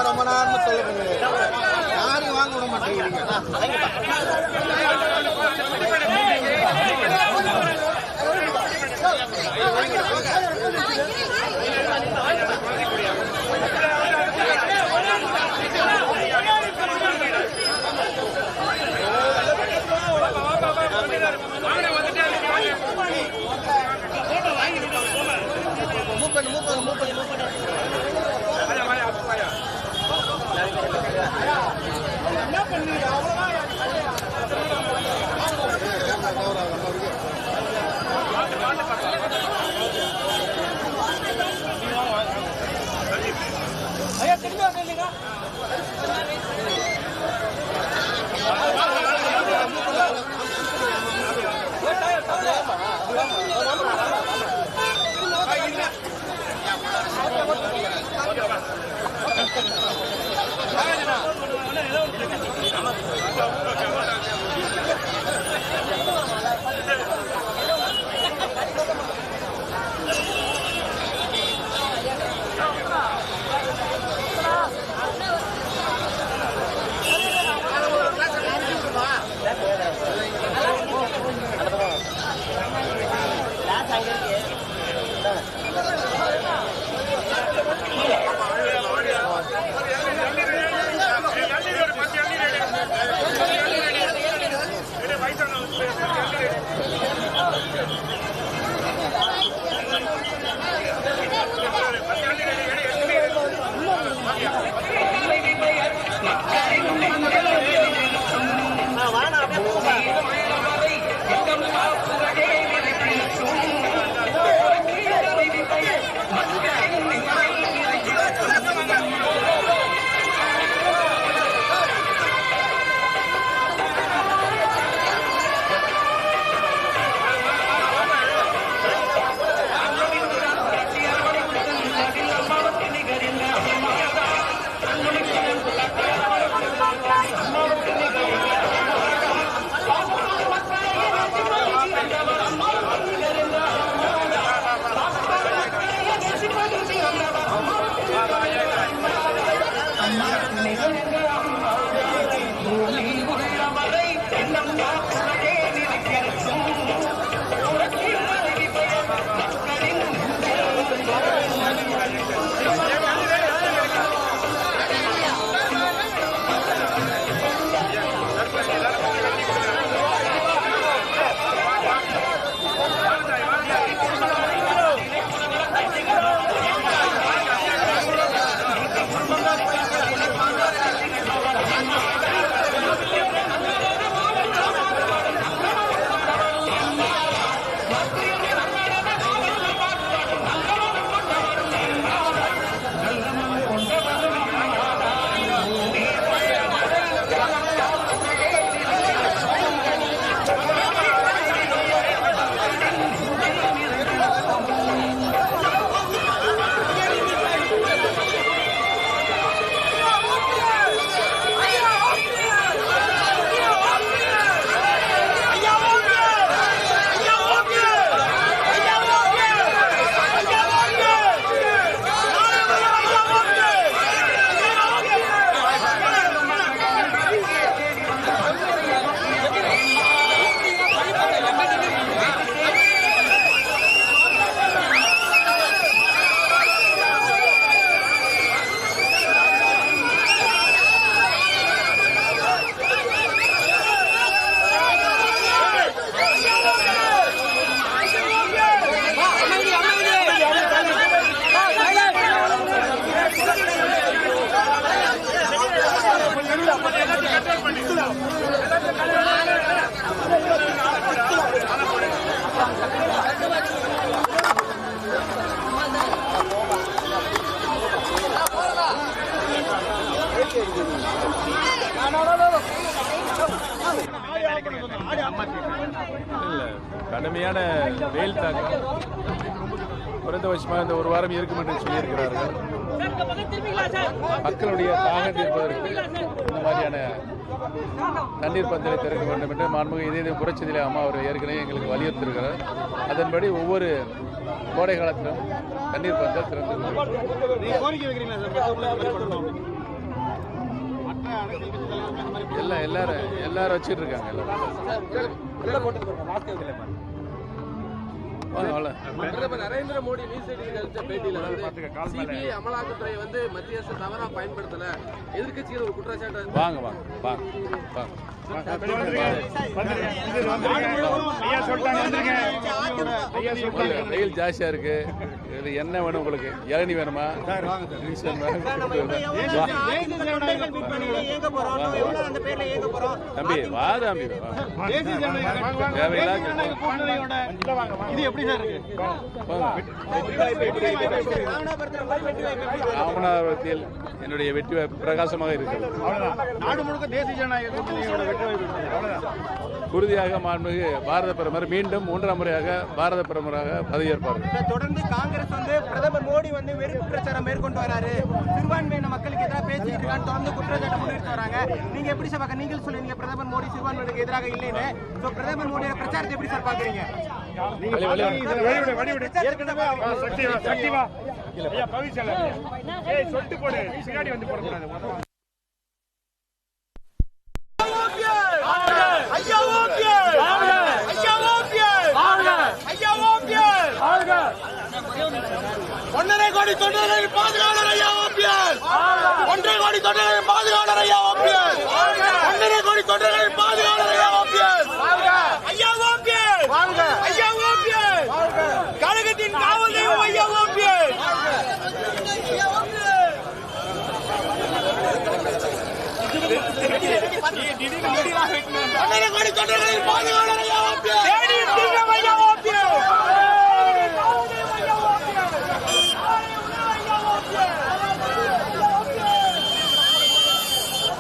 ரொம்ப நேரமா சொல்லுங்க, யாரையும் வாங்க விட மாட்டேங்கிறீங்க. கடுமையான வெயில் தாக்கம் குறைந்தபட்சமாக இந்த ஒரு வாரம் இருக்கும் என்று சொல்லியிருக்கிறார்கள். மக்களுடைய தாகம் தீர்ப்பதற்கு இந்த மாதிரியான தண்ணீர் பந்தலை திறக்க வேண்டும் என்று மாண்புமிகு இதய புரட்சிதிலே அம்மா அவர் ஏற்கனவே எங்களுக்கு வலியுறுத்திருக்கிறார். அதன்படி ஒவ்வொரு கோடை காலத்திலும் தண்ணீர் பந்தல் திறந்து அரசியல் கட்சி தலைவர்கள் அந்த மாதிரி எல்லாரும் வச்சுட்டு இருக்காங்க எல்லாரும். பிரதமர் நரேந்திர மோடி நியூஸ் எயிட்டின் அளித்த பேட்டியில வந்து சிபிஐ அமலாக்கத்துறை வந்து மத்திய அரசு தவறா பயன்படுத்தல, எதிர்க்கட்சிகள் ஒரு குற்றச்சாட்டு. வாங்க வெயில் ஜாஸ்தியா இருக்கு. இது என்ன வேணும் உங்களுக்கு? இளநி வேணுமா? தம்பி வா தம்பி ராமநாதபுரத்தில் என்னுடைய வெற்றி பிரகாசமாக இருக்கிறது. நாடு முழுக்க தேசிய ஜனநாயக கூட்டணியோட வெற்றி வாய்ப்பு உறுதியாக மாண்புமிகு பாரத பிரதமர் மீண்டும் 3ஆம் முறையாக பாரத பிரதமராக பதவியேற்பார். தொடர்ந்து காங்கிரஸ் வந்து பிரதமர் மோடி வந்து வெறுப்பு பிரச்சாரம் மேற்கொண்டு வராரு, சிறுபான்மையின மக்களுக்கு எதிராக பேசிட்டு இருக்கான்னு தொடர்ந்து குற்றச்சாட்டு முன்னிறுத்தி வராங்க. நீங்க எப்படி சார் பாக்க? நீங்கள் சொல்லுங்க பிரதமர் மோடி சிறுபான்மையினருக்கு எதிராக இல்லைன்னு. சோ பிரதமர் மோடியோட பிரச்சாரத்தை எப்படி சார் பாக்குறீங்க? ஒன்றரை கோடி தொண்டர்களின் பாதுகாவலர் ஐயா ஓபிஎஸ். 1.5 கோடி தொண்டர்களின் பாதுகாவலர் ஐயா ஓபிஎஸ். 1.5 கோடி தொண்டர்களின் பாதுகாவலர் ஐயா ஓபிஎஸ். ஐயா ஓபிஎஸ். ஐயா ஓபிஎஸ். கழகத்தின் காவல் தெய்வம் ஐயா ஓபிஎஸ். 1.5 கோடி தொண்டர்களின் பாதுகாவலர் ஐயா ஓபிஎஸ்.